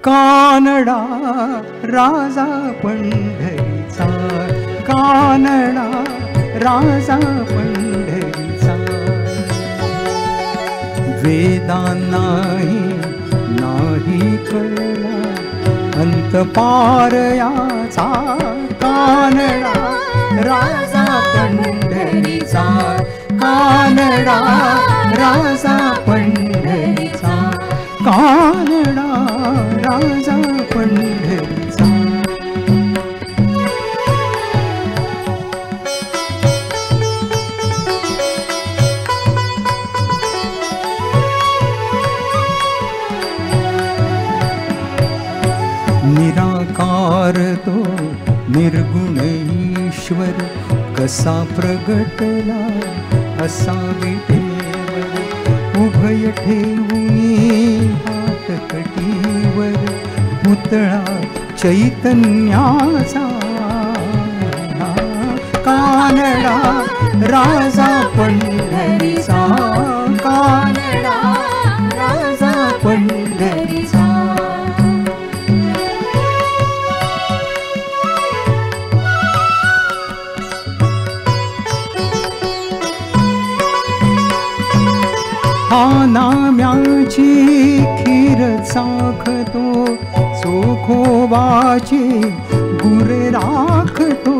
कानडा राजा पंढरीचा, कानडा राजा पंढरीचा. वेदांनाही नाही कळला अंत पार याचा, कानडा राजा पंढरीचा, कानडा राजा पंढरीचा, कानडा राजा पंढरीचा. निराकार तो निर्गुण ईश्वर कसा प्रगटला असा विठेवर, उभय ठेवूनी हात कटीवर पुतळा चैतन्याचा. कानडा राजा पंढरीचा, कानडा राजा पंढरीचा. हा नाम्याची खीर चाखतो, चोखोबाची गुरे राखतो.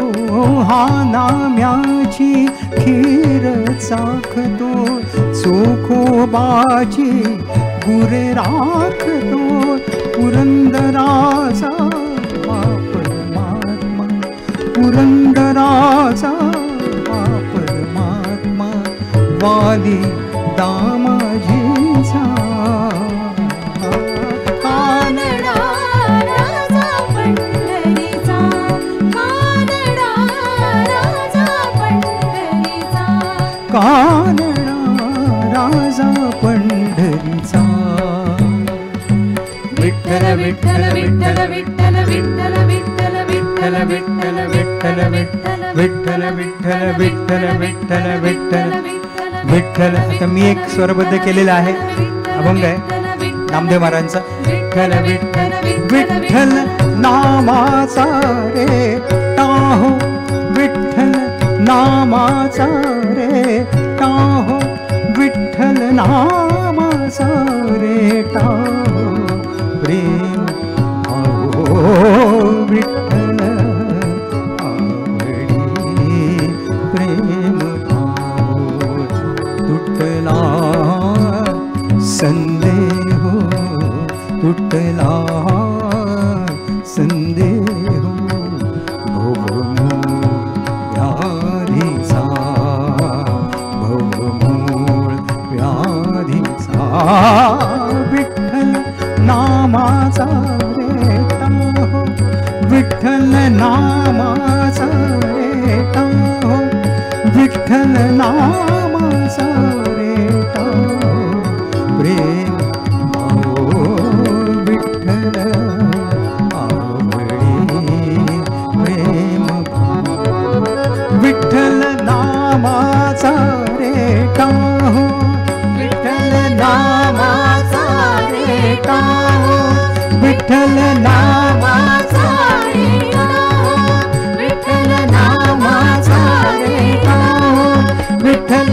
हा नाम्याची खीर चाखतो, चोखोबाची गुरे राखतो. पुरंदराचा हा परमात्मा, पुरंदराचा हा परमात्मा. वाली दामाजीचा, कानडा राजा पंढरीचा, कानडा राजा पंढरीचा, कानडा राजा पंढरीचा. विठ्ठल विठ्ठल विठ्ठल विठ्ठल विठ्ठल विठ्ठल विठ्ठल विठ्ठल विठ्ठल विठ्ठल विठ्ठल विठ्ठल विठ्ठल विठ्ठल विठ्ठल. आता मी एक स्वरबद्ध केलेला आहे, अभंग आहे नामदेव महाराजांचा. विठ्ठल विठ्ठल विठ्ठल नामाचा रे टाहो, विठ्ठल नामाचा रे टाहो, विठ्ठल नामाचा रे टाहो. प्रेम आओ विठ्ठल आवडी, प्रेम तुटला संदेह, तुटला संदेह. भवमूळ व्याधीचा, भवमूळ व्याधीचा. विठ्ठल नामाचा रे टाहो, विठ्ठल नामाचा रे टाहो, विठ्ठल नामाचा रे टाहो. प्रेम आओ विठ्ठल आवडी, प्रेम विठ्ठल नामाचा रे टाहो, विठ्ठल नामाचा रे टाहो, विठ्ठल नामाचा रे टाहो, विठ्ठल नामाचा रे टाहो, विठ्ठल